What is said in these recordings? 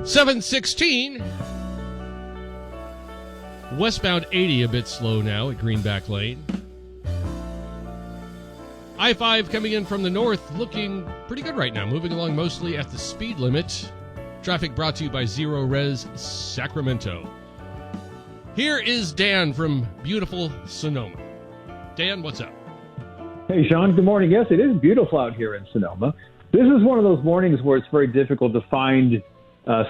716. Westbound 80 a bit slow now at Greenback Lane. I-5 coming in from the north looking pretty good right now, moving along mostly at the speed limit. Traffic brought to you by Zero Res Sacramento. Here is Dan from beautiful Sonoma. Dan, what's up? Hey, Sean, good morning. Yes, it is beautiful out here in Sonoma. This is one of those mornings where it's very difficult to find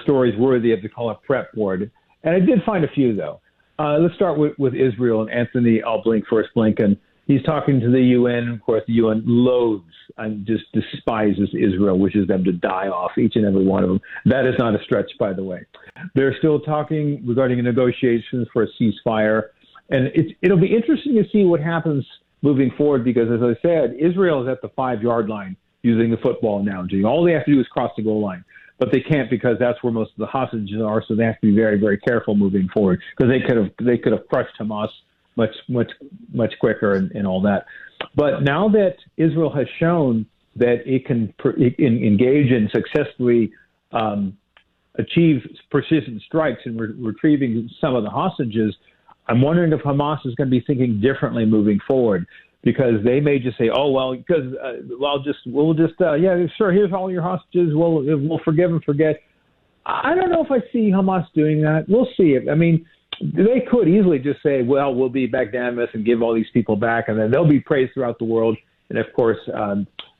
stories worthy of the call a prep board. And I did find a few, though. Let's start with Israel and Anthony. I'll blink first, Blinken. He's talking to the UN. Of course, the UN loathes and just despises Israel, wishes them to die off, each and every one of them. That is not a stretch, by the way. They're still talking regarding negotiations for a ceasefire. And it'll be interesting to see what happens moving forward because, as I said, Israel is at the 5-yard line, using the football analogy. All they have to do is cross the goal line. But they can't because that's where most of the hostages are, so they have to be very, very careful moving forward because they could have crushed Hamas much quicker and all that. But now that Israel has shown that it can engage and successfully achieve precision strikes in retrieving some of the hostages, I'm wondering if Hamas is going to be thinking differently moving forward because they may just say, "Oh well, because we'll just yeah, sure, here's all your hostages. We'll forgive and forget." I don't know if I see Hamas doing that. We'll see. I mean, they could easily just say, well, we'll be magnanimous and give all these people back, and then they'll be praised throughout the world. And, of course,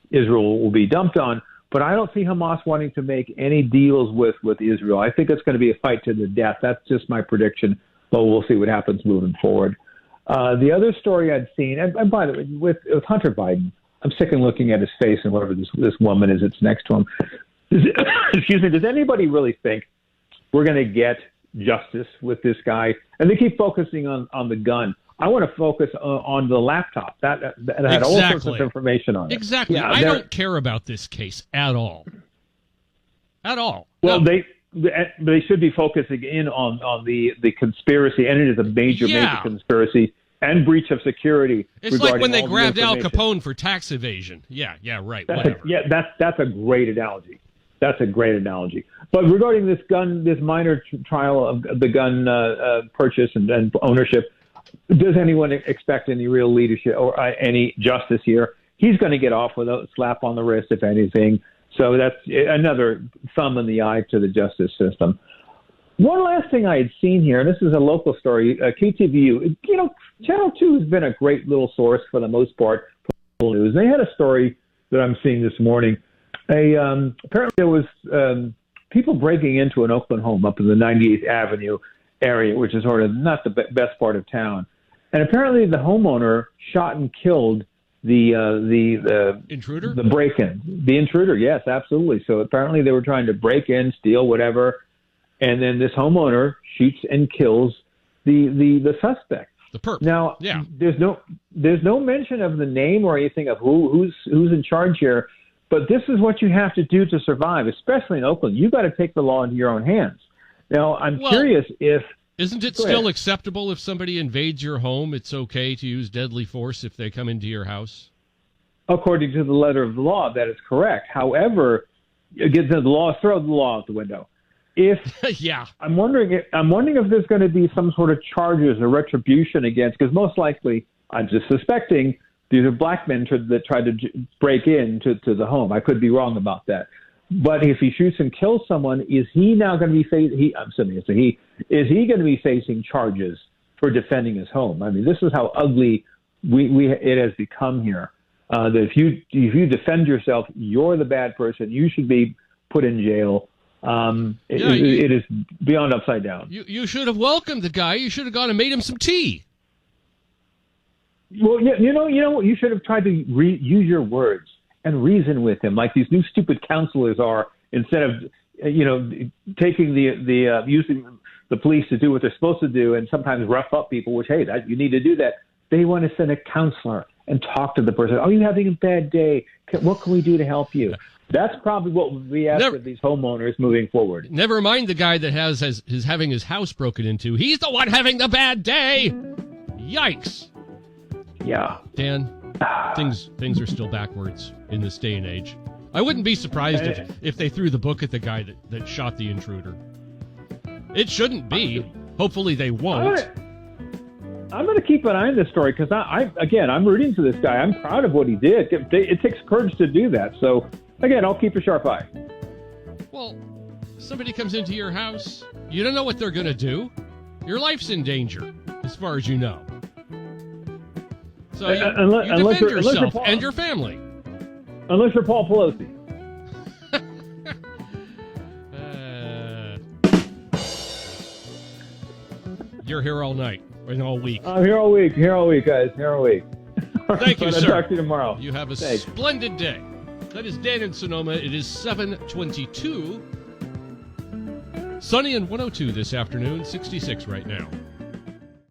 Israel will be dumped on. But I don't see Hamas wanting to make any deals with Israel. I think it's going to be a fight to the death. That's just my prediction, but we'll see what happens moving forward. The other story I'd seen, and by the way, with Hunter Biden, I'm sick of looking at his face and whatever this woman is that's next to him. Excuse me, does anybody really think we're going to get justice with this guy? And they keep focusing on the gun. I want to focus on the laptop that had all sorts of information on it. Exactly. Yeah, I don't care about this case at all. At all. Well, no. They should be focusing in on the conspiracy, and it is a major conspiracy and breach of security. It's like when they grabbed Al Capone for tax evasion. Yeah, right. Whatever. That's a great analogy. That's a great analogy. But regarding this minor trial of the gun purchase and ownership, does anyone expect any real leadership or any justice here? He's going to get off with a slap on the wrist, if anything. So that's another thumb in the eye to the justice system. One last thing I had seen here, and this is a local story, KTVU. Channel 2 has been a great little source for the most part for local news. They had a story that I'm seeing this morning. Apparently there was people breaking into an Oakland home up in the 98th Avenue area, which is sort of not the best part of town. And apparently the homeowner shot and killed the intruder? The break-in. The intruder, yes, absolutely. So apparently they were trying to break in, steal, whatever, and then this homeowner shoots and kills the suspect. The perp. Now, there's no mention of the name or anything of who's in charge here, but this is what you have to do to survive, especially in Oakland. You've got to take the law into your own hands. Now, I'm curious if... Isn't it still acceptable if somebody invades your home, it's okay to use deadly force if they come into your house? According to the letter of the law, that is correct. However, again, the law, throw the law out the window. I'm wondering if there's going to be some sort of charges or retribution against, because most likely, I'm just suspecting, these are black men that tried to break into the home. I could be wrong about that. But if he shoots and kills someone, is he now going to be facing? I'm assuming it's a he. Is he going to be facing charges for defending his home? I mean, this is how ugly it has become here. That if you defend yourself, you're the bad person. You should be put in jail. It is beyond upside down. You should have welcomed the guy. You should have gone and made him some tea. Well, you know what? You should have tried to use your words and reason with him, like these new stupid counselors are, instead of taking using the police to do what they're supposed to do and sometimes rough up people. Which you need to do that. They want to send a counselor and talk to the person. Are you having a bad day? What can we do to help you? That's probably what we ask of these homeowners moving forward. Never mind the guy that is having his house broken into. He's the one having the bad day. Yikes. Yeah. Dan, things are still backwards in this day and age. I wouldn't be surprised if they threw the book at the guy that shot the intruder. It shouldn't be. Hopefully they won't. I'm going to keep an eye on this story because I'm rooting for this guy. I'm proud of what he did. It takes courage to do that. So, again, I'll keep a sharp eye. Well, somebody comes into your house. You don't know what they're going to do. Your life's in danger, as far as you know. So you defend yourself and your family. Unless you're Paul Pelosi. You're here all night and all week. I'm here all week, guys. Here all week. Thank you, sir. I'll talk to you tomorrow. You have a splendid day. That is Dan in Sonoma. It is 7:22. Sunny and 102 this afternoon, 66 right now.